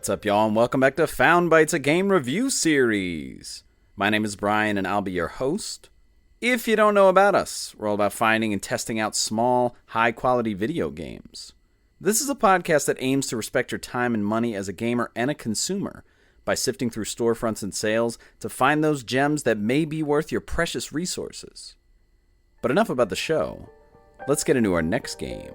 What's up, y'all, and welcome back to Found Bytes, a game review series. My name is Brian, and I'll be your host. If you don't know about us, we're all about finding and testing out small, high-quality video games. This is a podcast that aims to respect your time and money as a gamer and a consumer by sifting through storefronts and sales to find those gems that may be worth your precious resources. But enough about the show. Let's get into our next game.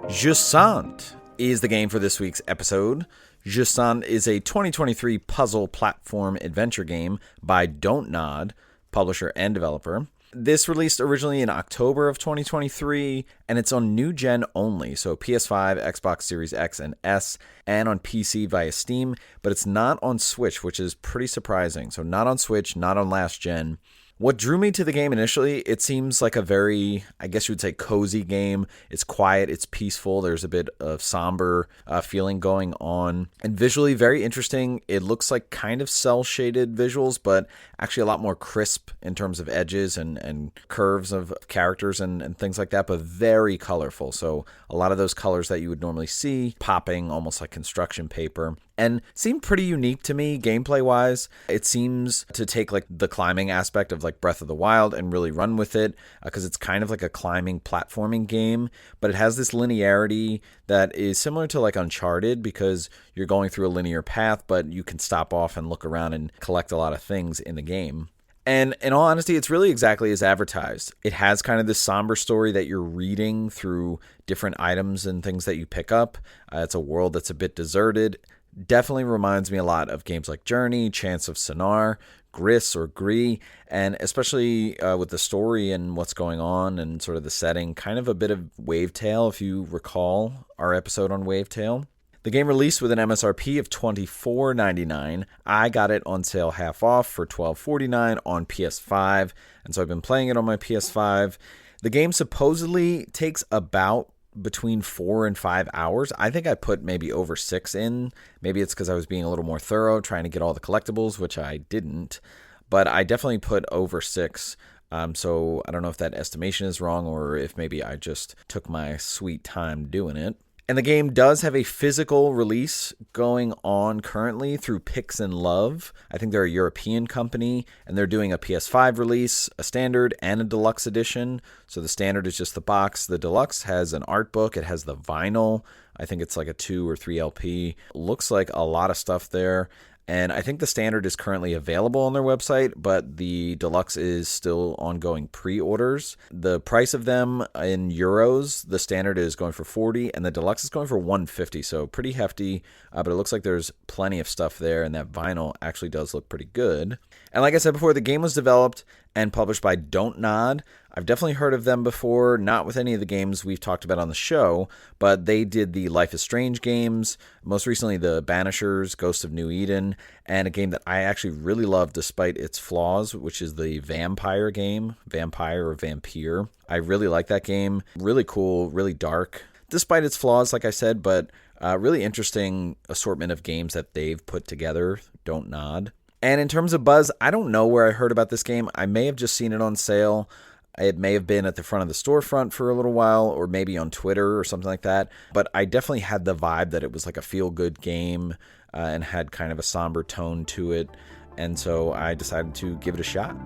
Jusant is the game for this week's episode. Jusant is a 2023 puzzle platform adventure game by Don't Nod, publisher and developer. This released originally in October of 2023, and it's on new gen only, so PS5, Xbox Series X and S, and on PC via Steam, but it's not on Switch, which is pretty surprising. So not on Switch, not on last gen. What drew me to the game initially, it seems like a very, I guess you would say, cozy game. It's quiet, it's peaceful, there's a bit of somber feeling going on. And visually, very interesting. It looks like kind of cel-shaded visuals, but actually a lot more crisp in terms of edges and curves of characters and things like that, but very colorful. So a lot of those colors that you would normally see popping, almost like construction paper. And seemed pretty unique to me gameplay-wise. It seems to take like the climbing aspect of like Breath of the Wild and really run with it because it's kind of like a climbing platforming game, but it has this linearity that is similar to like Uncharted because you're going through a linear path, but you can stop off and look around and collect a lot of things in the game. And in all honesty, it's really exactly as advertised. It has kind of this somber story that you're reading through different items and things that you pick up. It's a world that's a bit deserted. Definitely reminds me a lot of games like Journey, Chants of Sennaar, Gris or Gris, and especially with the story and what's going on and sort of the setting, kind of a bit of Wavetale, if you recall our episode on Wavetale. The game released with an MSRP of $24.99. I got it on sale half off for $12.49 on PS5, and so I've been playing it on my PS5. The game supposedly takes about between 4 and 5 hours. I think I put maybe over 6 in. Maybe it's because I was being a little more thorough, trying to get all the collectibles, which I didn't. But I definitely put over 6. So I don't know if that estimation is wrong or if maybe I just took my sweet time doing it. And the game does have a physical release going on currently through Pix and Love. I think they're a European company, and they're doing a PS5 release, a standard, and a deluxe edition. So the standard is just the box. The deluxe has an art book. It has the vinyl. I think it's like a 2 or 3 LP. Looks like a lot of stuff there. And I think the standard is currently available on their website, but the deluxe is still ongoing pre-orders. The price of them in euros, the standard is going for 40 and the deluxe is going for 150, so pretty hefty, but it looks like there's plenty of stuff there, and that vinyl actually does look pretty good. And like I said before, the game was developed and published by Don't Nod. I've definitely heard of them before, not with any of the games we've talked about on the show, but they did the Life is Strange games, most recently the Banishers, Ghost of New Eden, and a game that I actually really love despite its flaws, which is the Vampire game, Vampire or Vampire. I really like that game, really cool, really dark, despite its flaws, like I said, but really interesting assortment of games that they've put together, Don't Nod. And in terms of buzz, I don't know where I heard about this game. I may have just seen it on sale. It may have been at the front of the storefront for a little while, or maybe on Twitter or something like that. But I definitely had the vibe that it was like a feel-good game and had kind of a somber tone to it. And so I decided to give it a shot.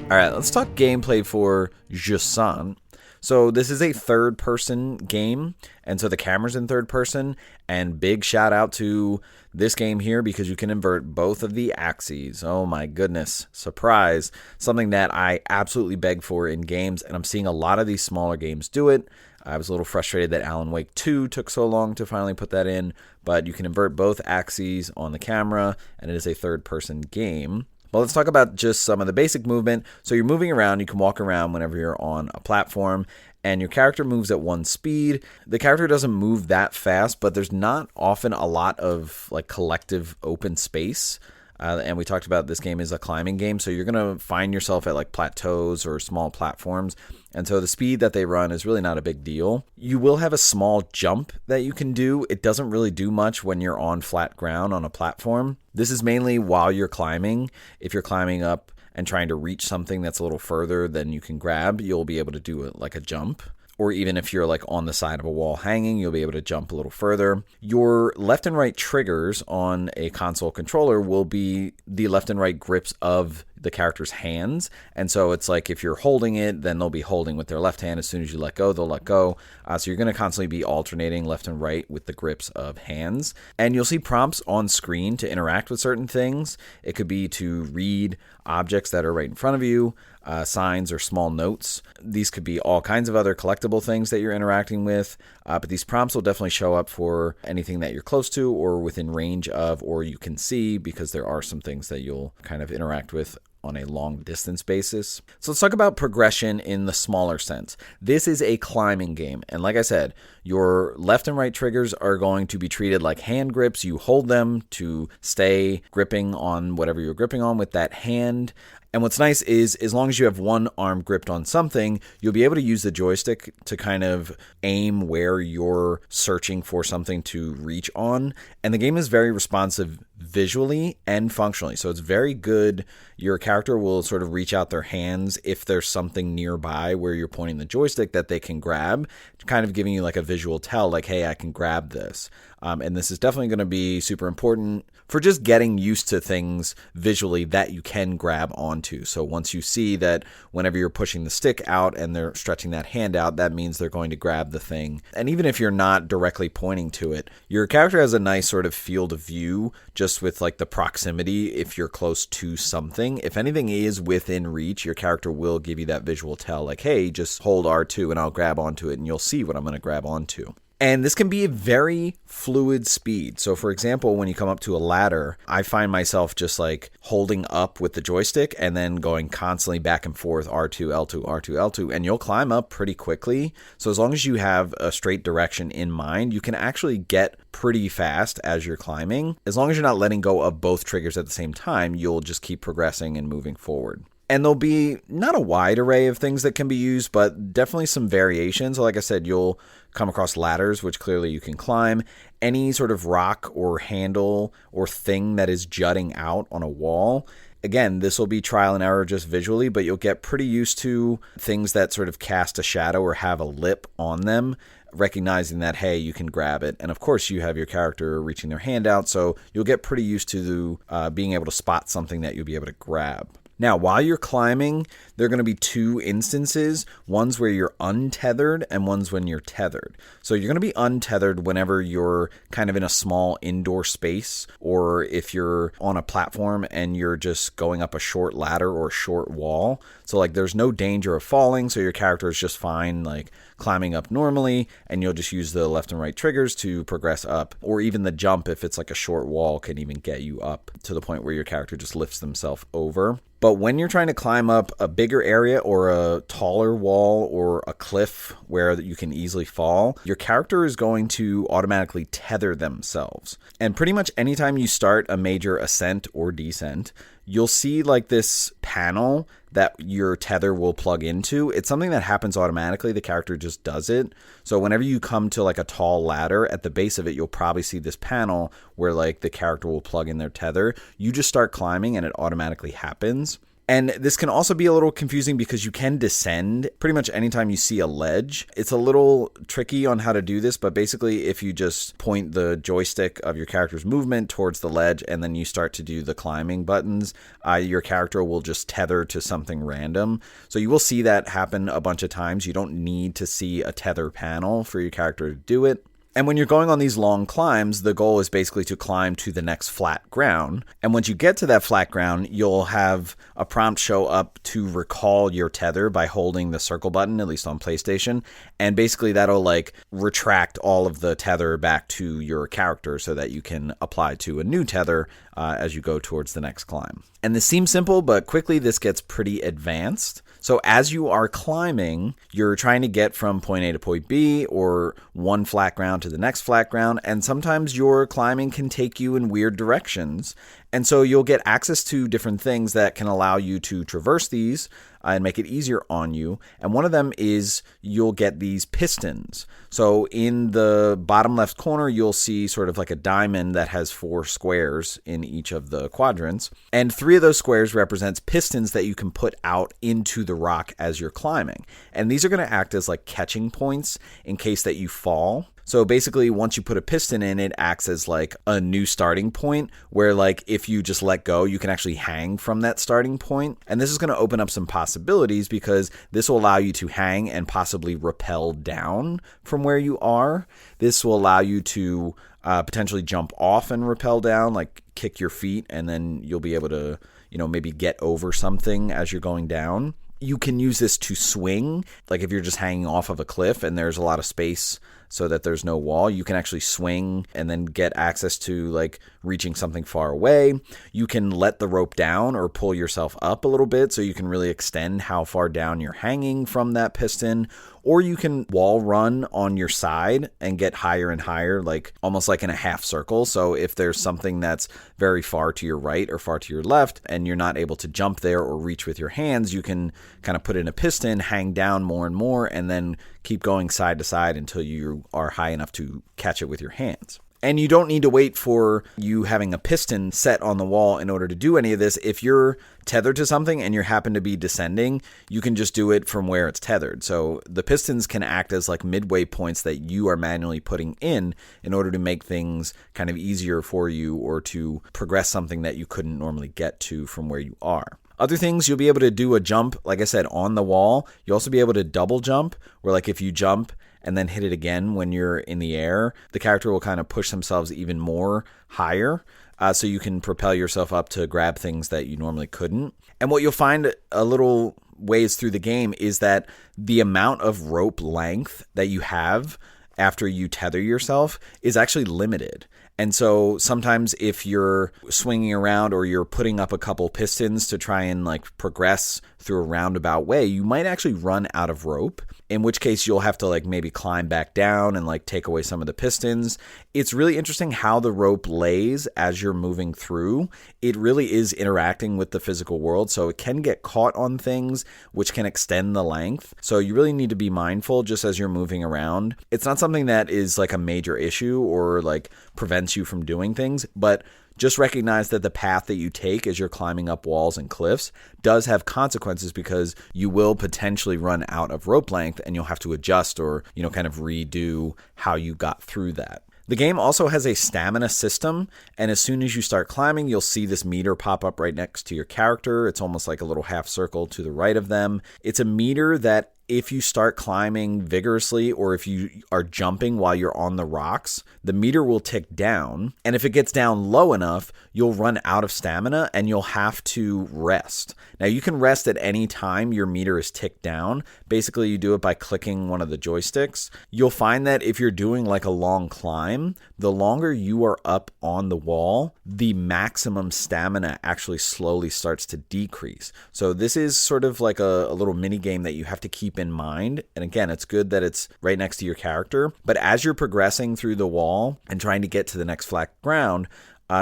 All right, let's talk gameplay for Jusant. So this is a third-person game, and so the camera's in third person, and big shout out to this game here because you can invert both of the axes. Oh my goodness, surprise. Something that I absolutely beg for in games, and I'm seeing a lot of these smaller games do it. I was a little frustrated that Alan Wake 2 took so long to finally put that in, but you can invert both axes on the camera, and it is a third-person game. Well, let's talk about just some of the basic movement. So you're moving around. You can walk around whenever you're on a platform, and your character moves at one speed. The character doesn't move that fast, but there's not often a lot of like collective open space. And we talked about this game is a climbing game, so you're going to find yourself at like plateaus or small platforms. And so the speed that they run is really not a big deal. You will have a small jump that you can do. It doesn't really do much when you're on flat ground on a platform. This is mainly while you're climbing. If you're climbing up and trying to reach something that's a little further than you can grab, you'll be able to do it like a jump. Or even if you're like on the side of a wall hanging, you'll be able to jump a little further. Your left and right triggers on a console controller will be the left and right grips of the character's hands. And so it's like if you're holding it, then they'll be holding with their left hand. As soon as you let go, they'll let go. So you're going to constantly be alternating left and right with the grips of hands. And you'll see prompts on screen to interact with certain things. It could be to read objects that are right in front of you, signs or small notes. These could be all kinds of other collectible things that you're interacting with, but these prompts will definitely show up for anything that you're close to or within range of, or you can see, because there are some things that you'll kind of interact with on a long distance basis. So let's talk about progression in the smaller sense. This is a climbing game. And like I said, your left and right triggers are going to be treated like hand grips. You hold them to stay gripping on whatever you're gripping on with that hand. And what's nice is as long as you have one arm gripped on something, you'll be able to use the joystick to kind of aim where you're searching for something to reach on. And the game is very responsive visually and functionally. So it's very good. Your character will sort of reach out their hands if there's something nearby where you're pointing the joystick that they can grab, kind of giving you like a visual tell, like, hey, I can grab this. And this is definitely going to be super important for just getting used to things visually that you can grab onto. So once you see that whenever you're pushing the stick out and they're stretching that hand out, that means they're going to grab the thing. And even if you're not directly pointing to it, your character has a nice sort of field of view just with like the proximity if you're close to something. If anything is within reach, your character will give you that visual tell, like, hey, just hold R2 and I'll grab onto it and you'll see what I'm going to grab onto. And this can be a very fluid speed. So for example, when you come up to a ladder, I find myself just like holding up with the joystick and then going constantly back and forth, R2, L2, R2, L2, and you'll climb up pretty quickly. So as long as you have a straight direction in mind, you can actually get pretty fast as you're climbing. As long as you're not letting go of both triggers at the same time, you'll just keep progressing and moving forward. And there'll be not a wide array of things that can be used, but definitely some variations. Like I said, you'll come across ladders, which clearly you can climb. Any sort of rock or handle or thing that is jutting out on a wall. Again, this will be trial and error just visually, but you'll get pretty used to things that sort of cast a shadow or have a lip on them, recognizing that, hey, you can grab it. And of course, you have your character reaching their hand out, so you'll get pretty used to being able to spot something that you'll be able to grab. Now, while you're climbing, there are going to be two instances. One's where you're untethered and one's when you're tethered. So you're going to be untethered whenever you're kind of in a small indoor space, or if you're on a platform and you're just going up a short ladder or a short wall. So like there's no danger of falling, so your character is just fine like climbing up normally, and you'll just use the left and right triggers to progress up. Or even the jump, if it's like a short wall, can even get you up to the point where your character just lifts themselves over. But when you're trying to climb up a bigger area or a taller wall or a cliff where you can easily fall, your character is going to automatically tether themselves. And pretty much anytime you start a major ascent or descent, you'll see like this panel that your tether will plug into. It's something that happens automatically. The character just does it. So whenever you come to like a tall ladder, at the base of it, you'll probably see this panel where like the character will plug in their tether. You just start climbing and it automatically happens. And this can also be a little confusing because you can descend pretty much anytime you see a ledge. It's a little tricky on how to do this, but basically if you just point the joystick of your character's movement towards the ledge and then you start to do the climbing buttons, your character will just tether to something random. So you will see that happen a bunch of times. You don't need to see a tether panel for your character to do it. And when you're going on these long climbs, the goal is basically to climb to the next flat ground. And once you get to that flat ground, you'll have a prompt show up to recall your tether by holding the circle button, at least on PlayStation. And basically that'll like retract all of the tether back to your character so that you can apply to a new tether as you go towards the next climb. And this seems simple, but quickly this gets pretty advanced. So as you are climbing, you're trying to get from point A to point B or one flat ground to the next flat ground, and sometimes your climbing can take you in weird directions. And so you'll get access to different things that can allow you to traverse these and make it easier on you. And one of them is you'll get these pistons. So in the bottom left corner, you'll see sort of like a diamond that has 4 squares in each of the quadrants. And 3 of those squares represents pistons that you can put out into the rock as you're climbing. And these are going to act as like catching points in case that you fall. So basically, once you put a piston in, it acts as like a new starting point where like if you just let go, you can actually hang from that starting point. And this is going to open up some possibilities because this will allow you to hang and possibly rappel down from where you are. This will allow you to potentially jump off and rappel down, like kick your feet, and then you'll be able to, maybe get over something as you're going down. You can use this to swing, like if you're just hanging off of a cliff and there's a lot of space so that there's no wall, you can actually swing and then get access to like reaching something far away. You can let the rope down or pull yourself up a little bit so you can really extend how far down you're hanging from that piston. Or you can wall run on your side and get higher and higher, like almost like in a half circle. So if there's something that's very far to your right or far to your left and you're not able to jump there or reach with your hands, you can kind of put in a piston, hang down more and more, and then keep going side to side until you are high enough to catch it with your hands. And you don't need to wait for you having a piston set on the wall in order to do any of this. If you're tethered to something and you happen to be descending, you can just do it from where it's tethered. So the pistons can act as like midway points that you are manually putting in order to make things kind of easier for you or to progress something that you couldn't normally get to from where you are. Other things, you'll be able to do a jump, like I said, on the wall. You'll also be able to double jump, where like if you jump and then hit it again when you're in the air, the character will kind of push themselves even more higher. So you can propel yourself up to grab things that you normally couldn't. And what you'll find a little ways through the game is that the amount of rope length that you have after you tether yourself is actually limited. And so sometimes if you're swinging around or you're putting up a couple pistons to try and like progress through a roundabout way, you might actually run out of rope, in which case you'll have to like maybe climb back down and like take away some of the pistons. It's really interesting how the rope lays as you're moving through. It really is interacting with the physical world, so it can get caught on things, which can extend the length. So you really need to be mindful just as you're moving around. It's not something that is like a major issue or like prevents you from doing things, but just recognize that the path that you take as you're climbing up walls and cliffs does have consequences because you will potentially run out of rope length and you'll have to adjust or, kind of redo how you got through that. The game also has a stamina system, and as soon as you start climbing, you'll see this meter pop up right next to your character. It's almost like a little half circle to the right of them. It's a meter that if you start climbing vigorously or if you are jumping while you're on the rocks, the meter will tick down. And if it gets down low enough, you'll run out of stamina and you'll have to rest. Now, you can rest at any time your meter is ticked down. Basically, you do it by clicking one of the joysticks. You'll find that if you're doing like a long climb, the longer you are up on the wall, the maximum stamina actually slowly starts to decrease. So this is sort of like a little mini game that you have to keep in mind. And again, it's good that it's right next to your character. But as you're progressing through the wall and trying to get to the next flat ground,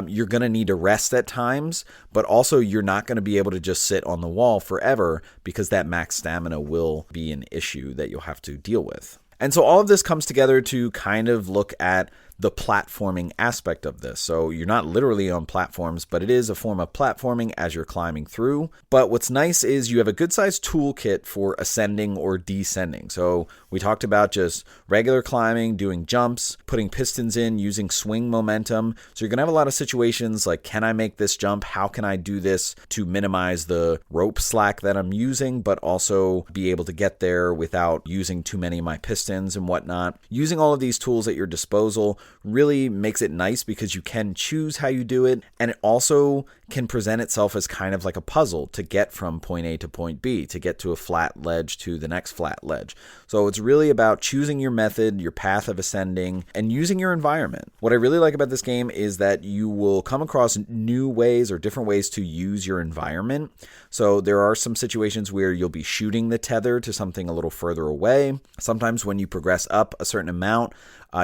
you're going to need to rest at times, but also you're not going to be able to just sit on the wall forever because that max stamina will be an issue that you'll have to deal with. And so all of this comes together to kind of look at the platforming aspect of this. So you're not literally on platforms, but it is a form of platforming as you're climbing through. But what's nice is you have a good sized toolkit for ascending or descending. So we talked about just regular climbing, doing jumps, putting pistons in, using swing momentum. So you're going to have a lot of situations like, can I make this jump? How can I do this to minimize the rope slack that I'm using, but also be able to get there without using too many of my pistons and whatnot. Using all of these tools at your disposal really makes it nice because you can choose how you do it, and it also can present itself as kind of like a puzzle to get from point A to point B, to get to a flat ledge to the next flat ledge. So it's really about choosing your method, your path of ascending, and using your environment. What I really like about this game is that you will come across new ways or different ways to use your environment. So there are some situations where you'll be shooting the tether to something a little further away. Sometimes when you progress up a certain amount,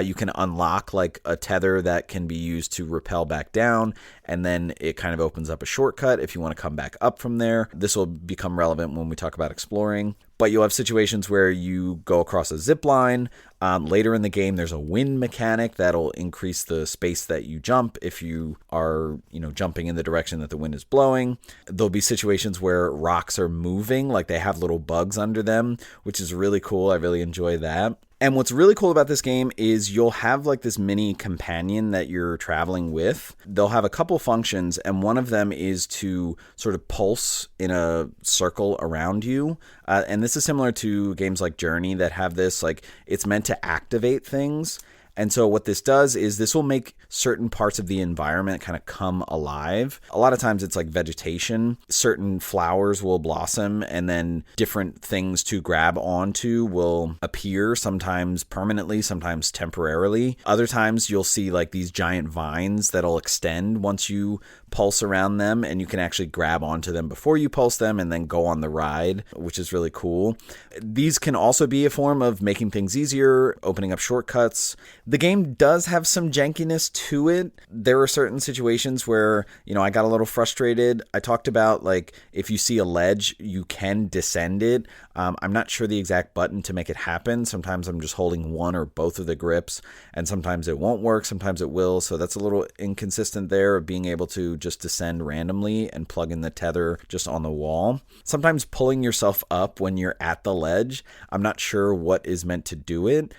you can unlock like a tether that can be used to rappel back down, and then it kind of opens up a shortcut if you want to come back up from there. This will become relevant when we talk about exploring. But you'll have situations where you go across a zip line. Later in the game, there's a wind mechanic that'll increase the space that you jump if you are, jumping in the direction that the wind is blowing. There'll be situations where rocks are moving, like they have little bugs under them, which is really cool. I really enjoy that. And what's really cool about this game is you'll have like this mini companion that you're traveling with. They'll have a couple functions, and one of them is to sort of pulse in a circle around you. And this is similar to games like Journey that have this, like it's meant to activate things. And so what this does is this will make certain parts of the environment kind of come alive. A lot of times it's like vegetation. Certain flowers will blossom, and then different things to grab onto will appear, sometimes permanently, sometimes temporarily. Other times you'll see like these giant vines that'll extend once you pulse around them, and you can actually grab onto them before you pulse them and then go on the ride, which is really cool. These can also be a form of making things easier, opening up shortcuts. The game does have some jankiness to it. There are certain situations where, I got a little frustrated. I talked about like if you see a ledge, you can descend it. I'm not sure the exact button to make it happen. Sometimes I'm just holding one or both of the grips, and sometimes it won't work, sometimes it will. So that's a little inconsistent there of being able to just descend randomly and plug in the tether just on the wall. Sometimes pulling yourself up when you're at the ledge, I'm not sure what is meant to do it.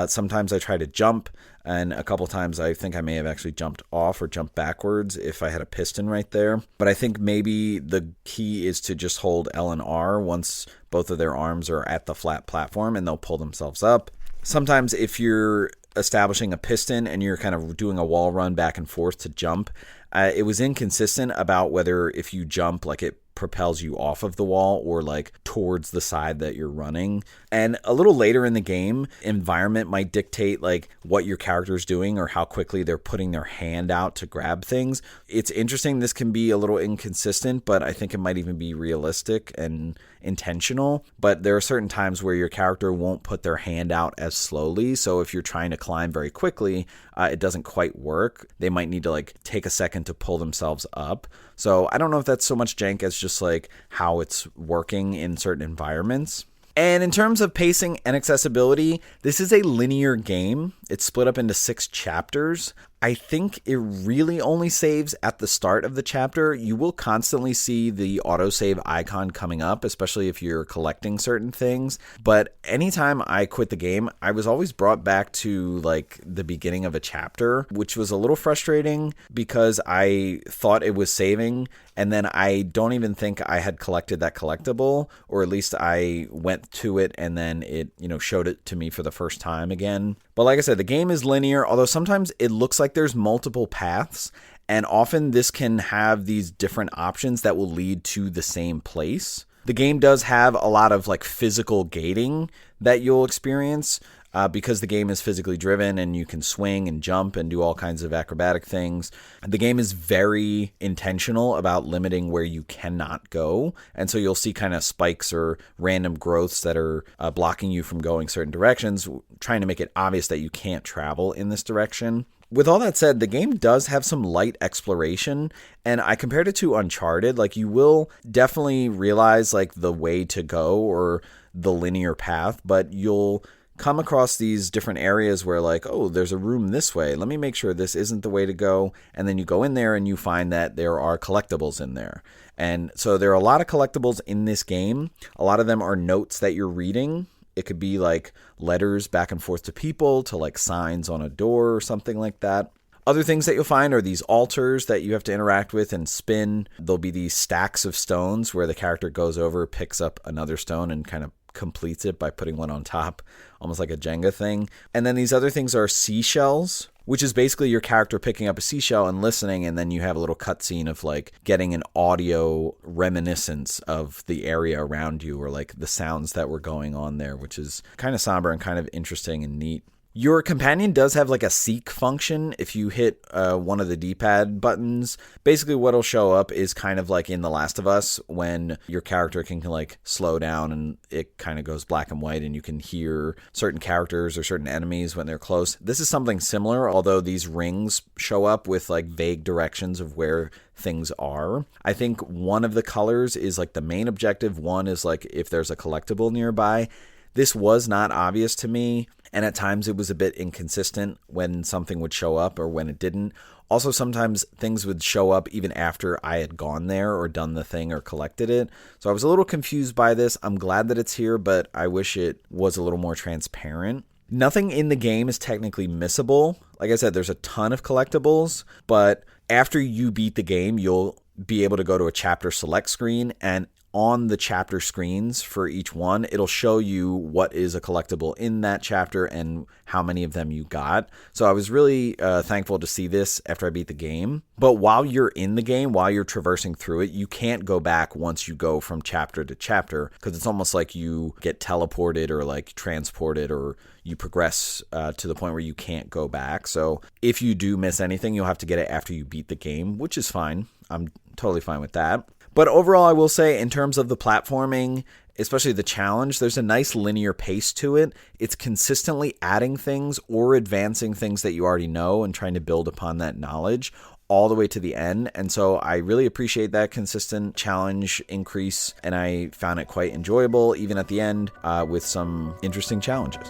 Sometimes I try to jump, and a couple times I think I may have actually jumped off or jumped backwards if I had a piston right there. But I think maybe the key is to just hold L and R once both of their arms are at the flat platform, and they'll pull themselves up. Sometimes if you're establishing a piston and you're kind of doing a wall run back and forth to jump, it was inconsistent about whether if you jump, like it propels you off of the wall or like towards the side that you're running. And a little later in the game, environment might dictate like what your character's doing or how quickly they're putting their hand out to grab things. It's interesting. This can be a little inconsistent, but I think it might even be realistic and intentional. But there are certain times where your character won't put their hand out as slowly. So if you're trying to climb very quickly, it doesn't quite work. They might need to like take a second to pull themselves up. So I don't know if that's so much jank as just like how it's working in certain environments. And in terms of pacing and accessibility, this is a linear game. It's split up into 6 chapters. I think it really only saves at the start of the chapter. You will constantly see the autosave icon coming up, especially if you're collecting certain things. But anytime I quit the game, I was always brought back to like the beginning of a chapter, which was a little frustrating because I thought it was saving, and then I don't even think I had collected that collectible, or at least I went to it and then it, showed it to me for the first time again. But like I said, the game is linear, although sometimes it looks like there's multiple paths, and often this can have these different options that will lead to the same place. The game does have a lot of like physical gating that you'll experience because the game is physically driven and you can swing and jump and do all kinds of acrobatic things. The game is very intentional about limiting where you cannot go. And so you'll see kind of spikes or random growths that are blocking you from going certain directions, trying to make it obvious that you can't travel in this direction. With all that said, the game does have some light exploration, and I compared it to Uncharted. Like, you will definitely realize like the way to go or the linear path, but you'll come across these different areas where like, oh, there's a room this way. Let me make sure this isn't the way to go. And then you go in there and you find that there are collectibles in there. And so there are a lot of collectibles in this game. A lot of them are notes that you're reading. It could be like letters back and forth to people, to like signs on a door or something like that. Other things that you'll find are these altars that you have to interact with and spin. There'll be these stacks of stones where the character goes over, picks up another stone and kind of completes it by putting one on top, almost like a Jenga thing. And then these other things are seashells, which is basically your character picking up a seashell and listening, and then you have a little cutscene of like getting an audio reminiscence of the area around you, or like the sounds that were going on there, which is kind of somber and kind of interesting and neat. Your companion does have like a seek function. If you hit one of the D-pad buttons, basically what'll show up is kind of like in The Last of Us, when your character can like slow down and it kind of goes black and white and you can hear certain characters or certain enemies when they're close. This is something similar, although these rings show up with like vague directions of where things are. I think one of the colors is like the main objective. One is like if there's a collectible nearby. This was not obvious to me, and at times it was a bit inconsistent when something would show up or when it didn't. Also, sometimes things would show up even after I had gone there or done the thing or collected it. So I was a little confused by this. I'm glad that it's here, but I wish it was a little more transparent. Nothing in the game is technically missable. Like I said, there's a ton of collectibles, but after you beat the game, you'll be able to go to a chapter select screen, and on the chapter screens for each one, it'll show you what is a collectible in that chapter and how many of them you got. So I was really thankful to see this after I beat the game. But while you're in the game, while you're traversing through it, you can't go back once you go from chapter to chapter, because it's almost like you get teleported or like transported, or you progress to the point where you can't go back. So if you do miss anything, you'll have to get it after you beat the game, which is fine. I'm totally fine with that. But overall, I will say, in terms of the platforming, especially the challenge, there's a nice linear pace to it. It's consistently adding things or advancing things that you already know and trying to build upon that knowledge all the way to the end. And so I really appreciate that consistent challenge increase, and I found it quite enjoyable, even at the end, with some interesting challenges.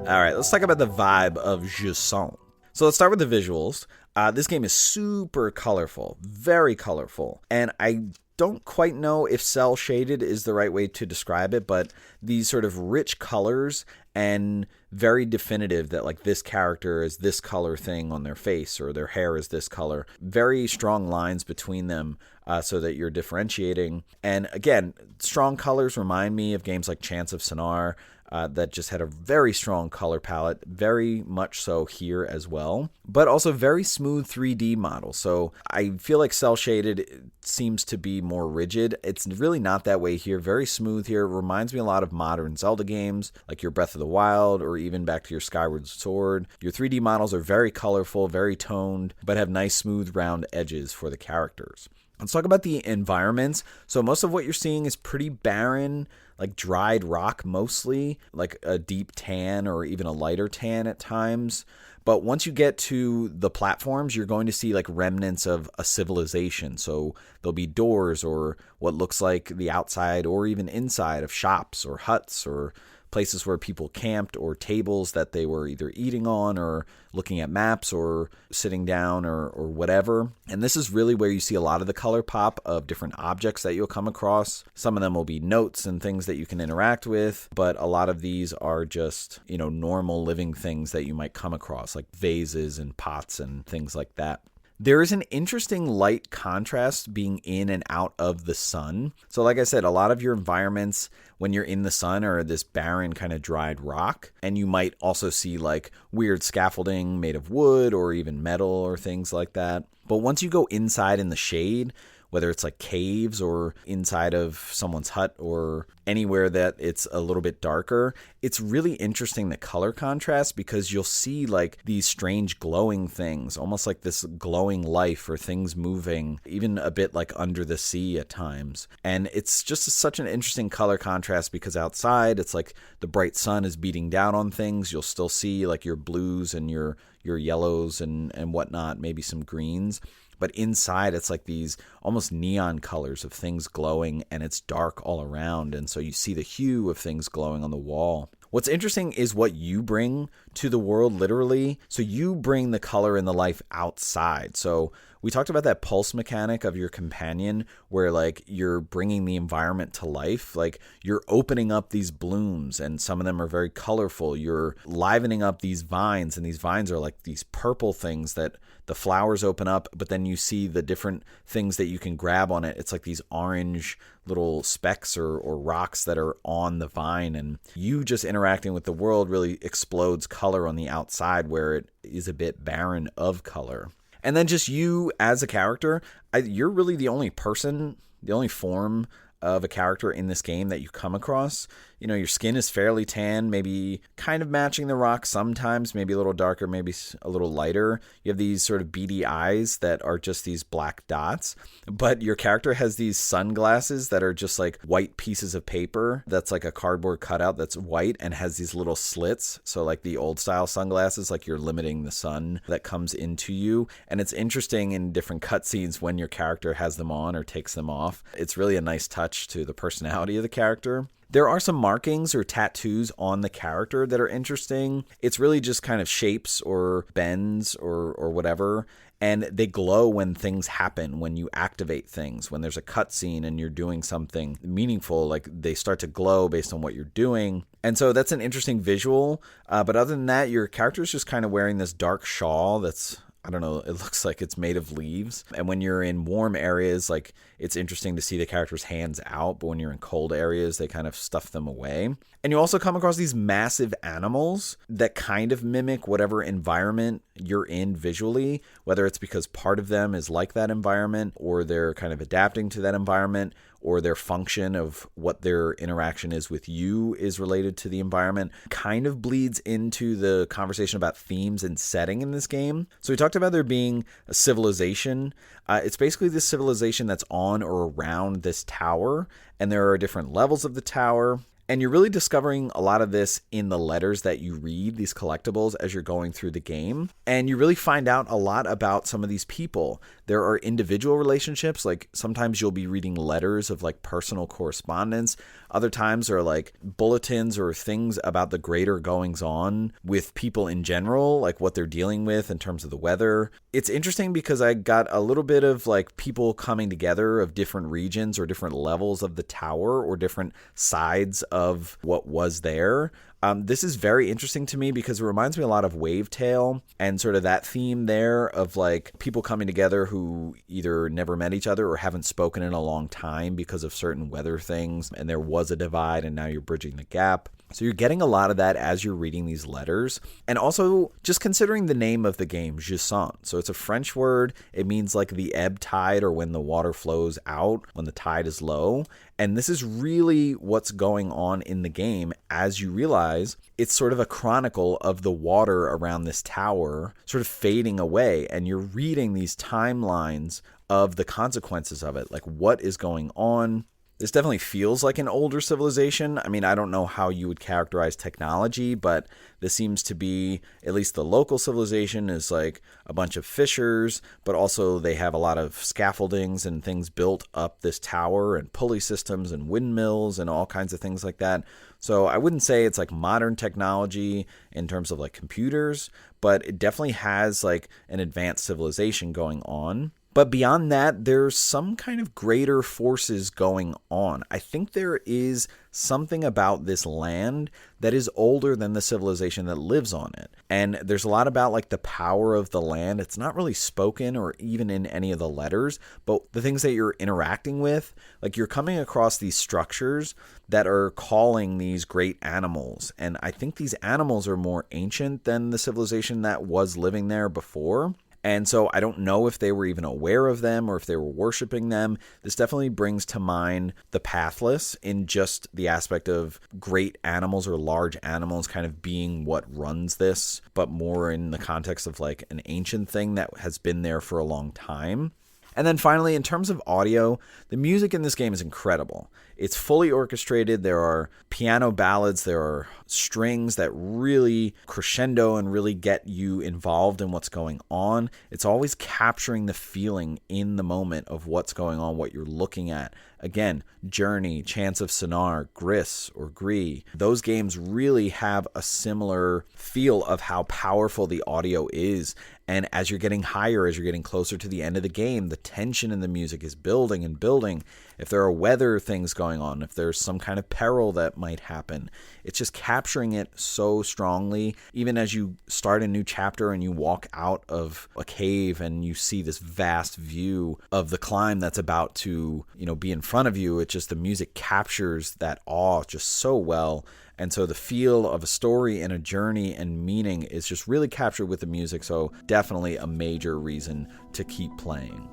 All right, let's talk about the vibe of Jusant. So let's start with the visuals. This game is super colorful, very colorful, and I don't quite know if cel shaded is the right way to describe it, but these sort of rich colors and very definitive that like this character is this color thing on their face, or their hair is this color. Very strong lines between them so that you're differentiating. And again, strong colors remind me of games like Chants of Sennaar, that just had a very strong color palette, very much so here as well, but also very smooth 3D model. So I feel like cel shaded seems to be more rigid. It's really not that way here. Very smooth here. It reminds me a lot of modern Zelda games, like your Breath of the Wild, or even back to your Skyward Sword. Your 3D models are very colorful, very toned, but have nice smooth round edges for the characters. Let's talk about the environments. So most of what you're seeing is pretty barren, like dried rock mostly, like a deep tan or even a lighter tan at times. But once you get to the platforms, you're going to see like remnants of a civilization. So there'll be doors or what looks like the outside or even inside of shops or huts or places where people camped, or tables that they were either eating on or looking at maps or sitting down or whatever. And this is really where you see a lot of the color pop of different objects that you'll come across. Some of them will be notes and things that you can interact with, but a lot of these are just, normal living things that you might come across, like vases and pots and things like that. There is an interesting light contrast being in and out of the sun. So like I said, a lot of your environments when you're in the sun are this barren kind of dried rock. And you might also see like weird scaffolding made of wood or even metal or things like that. But once you go inside in the shade, whether it's like caves or inside of someone's hut or anywhere that it's a little bit darker, it's really interesting, the color contrast, because you'll see like these strange glowing things, almost like this glowing life or things moving, even a bit like under the sea at times. And it's just such an interesting color contrast because outside it's like the bright sun is beating down on things. You'll still see like your blues and your yellows and whatnot, maybe some greens. But inside, it's like these almost neon colors of things glowing, and it's dark all around. And so you see the hue of things glowing on the wall. What's interesting is what you bring to the world, literally. So you bring the color and the life outside. So we talked about that pulse mechanic of your companion where like you're bringing the environment to life. Like you're opening up these blooms and some of them are very colorful. You're livening up these vines, and these vines are like these purple things that the flowers open up, but then you see the different things that you can grab on it. It's like these orange little specks or rocks that are on the vine, and you just interacting with the world really explodes color on the outside where it is a bit barren of color. And then just you as a character, you're really the only person, the only form of a character in this game that you come across. You know, your skin is fairly tan, maybe kind of matching the rock sometimes, maybe a little darker, maybe a little lighter. You have these sort of beady eyes that are just these black dots, but your character has these sunglasses that are just like white pieces of paper that's like a cardboard cutout that's white and has these little slits. So like the old style sunglasses, like you're limiting the sun that comes into you. And it's interesting in different cutscenes when your character has them on or takes them off. It's really a nice touch to the personality of the character. There are some markings or tattoos on the character that are interesting. It's really just kind of shapes or bends or whatever. And they glow when things happen, when you activate things, when there's a cutscene and you're doing something meaningful, like they start to glow based on what you're doing. And so that's an interesting visual. But other than that, your character is just kind of wearing this dark shawl that's, I don't know, it looks like it's made of leaves. And when you're in warm areas, like it's interesting to see the character's hands out, but when you're in cold areas, they kind of stuff them away. And you also come across these massive animals that kind of mimic whatever environment you're in visually, whether it's because part of them is like that environment or they're kind of adapting to that environment, or their function of what their interaction is with you is related to the environment, kind of bleeds into the conversation about themes and setting in this game. So we talked about there being a civilization. It's basically this civilization that's on or around this tower, and there are different levels of the tower. And you're really discovering a lot of this in the letters that you read, these collectibles, as you're going through the game. And you really find out a lot about some of these people. There are individual relationships, like sometimes you'll be reading letters of like personal correspondence. Other times are like bulletins or things about the greater goings on with people in general, like what they're dealing with in terms of the weather. It's interesting because I got a little bit of like people coming together of different regions or different levels of the tower or different sides of what was there. This is very interesting to me because it reminds me a lot of Wavetale and sort of that theme there of like people coming together who either never met each other or haven't spoken in a long time because of certain weather things, and there was a divide and now you're bridging the gap. So you're getting a lot of that as you're reading these letters. And also just considering the name of the game, Jusant. So it's a French word. It means like the ebb tide, or when the water flows out, when the tide is low. And this is really what's going on in the game as you realize it's sort of a chronicle of the water around this tower sort of fading away. And you're reading these timelines of the consequences of it, like what is going on. This definitely feels like an older civilization. I mean, I don't know how you would characterize technology, but this seems to be, at least the local civilization is like a bunch of fissures, but also they have a lot of scaffoldings and things built up this tower and pulley systems and windmills and all kinds of things like that. So I wouldn't say it's like modern technology in terms of like computers, but it definitely has like an advanced civilization going on. But beyond that, there's some kind of greater forces going on. I think there is something about this land that is older than the civilization that lives on it. And there's a lot about like the power of the land. It's not really spoken or even in any of the letters, but the things that you're interacting with, like you're coming across these structures that are calling these great animals. And I think these animals are more ancient than the civilization that was living there before. And so I don't know if they were even aware of them or if they were worshiping them. This definitely brings to mind the Pathless in just the aspect of great animals or large animals kind of being what runs this, but more in the context of like an ancient thing that has been there for a long time. And then finally, in terms of audio, the music in this game is incredible. It's fully orchestrated. There are piano ballads. There are strings that really crescendo and really get you involved in what's going on. It's always capturing the feeling in the moment of what's going on, what you're looking at. Again, Journey, Chants of Sennaar, Gris or Gree, those games really have a similar feel of how powerful the audio is. And as you're getting higher, as you're getting closer to the end of the game, the tension in the music is building and building. If there are weather things going on, if there's some kind of peril that might happen, it's just capturing it so strongly. Even as you start a new chapter and you walk out of a cave and you see this vast view of the climb that's about to, be in front of you, it just, the music captures that awe just so well. And so the feel of a story and a journey and meaning is just really captured with the music. So definitely a major reason to keep playing.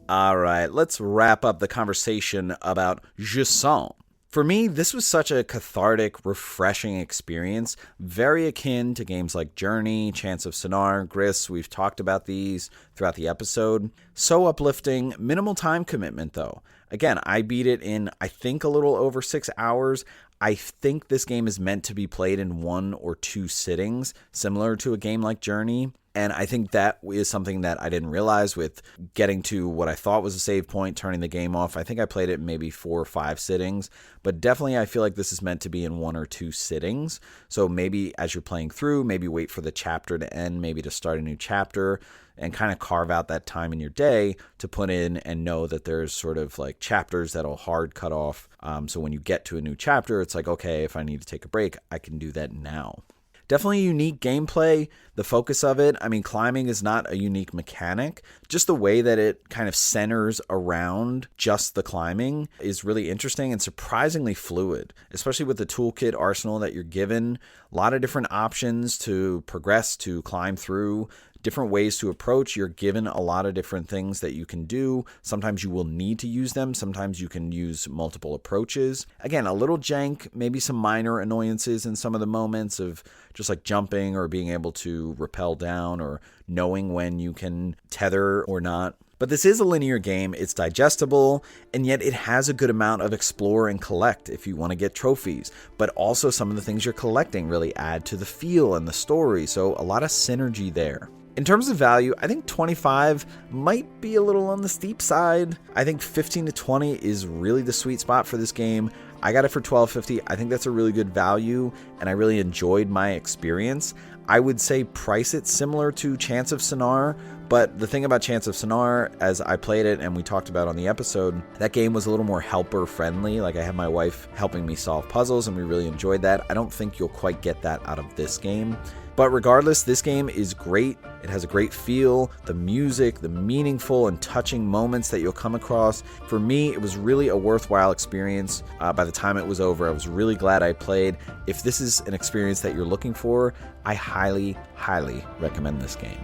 All right, let's wrap up the conversation about Jusant. For me, this was such a cathartic, refreshing experience, very akin to games like Journey, Chants of Sennaar, Gris. We've talked about these throughout the episode. So uplifting, minimal time commitment though. Again, I beat it in, I think, a little over 6 hours. I think this game is meant to be played in 1 or 2 sittings, similar to a game like Journey. And I think that is something that I didn't realize with getting to what I thought was a save point, turning the game off. I think I played it in maybe 4 or 5 sittings, but definitely I feel like this is meant to be in 1 or 2 sittings. So maybe as you're playing through, maybe wait for the chapter to end, maybe to start a new chapter, and kind of carve out that time in your day to put in and know that there's sort of like chapters that'll hard cut off. So when you get to a new chapter, it's like, okay, if I need to take a break, I can do that now. Definitely unique gameplay, the focus of it. I mean, climbing is not a unique mechanic. Just the way that it kind of centers around just the climbing is really interesting and surprisingly fluid, especially with the toolkit arsenal that you're given. A lot of different options to progress, to climb through, different ways to approach. You're given a lot of different things that you can do. Sometimes you will need to use them. Sometimes you can use multiple approaches. Again, a little jank, maybe some minor annoyances in some of the moments of just like jumping or being able to rappel down or knowing when you can tether or not. But this is a linear game, it's digestible, and yet it has a good amount of explore and collect if you want to get trophies. But also some of the things you're collecting really add to the feel and the story, so a lot of synergy there. In terms of value, I think 25 might be a little on the steep side. I think 15 to 20 is really the sweet spot for this game. I got it for $12.50. I think that's a really good value, and I really enjoyed my experience. I would say price it similar to Chants of Sennaar, but the thing about Chants of Sennaar, as I played it and we talked about on the episode, that game was a little more helper friendly. Like I had my wife helping me solve puzzles and we really enjoyed that. I don't think you'll quite get that out of this game. But regardless, this game is great. It has a great feel, the music, the meaningful and touching moments that you'll come across. For me, it was really a worthwhile experience. By the time it was over, I was really glad I played. If this is an experience that you're looking for, I highly, highly recommend this game.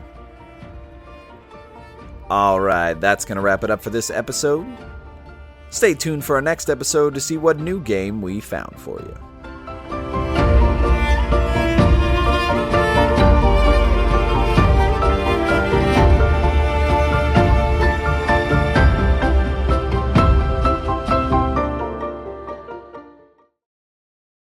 Alright, that's going to wrap it up for this episode. Stay tuned for our next episode to see what new game we found for you.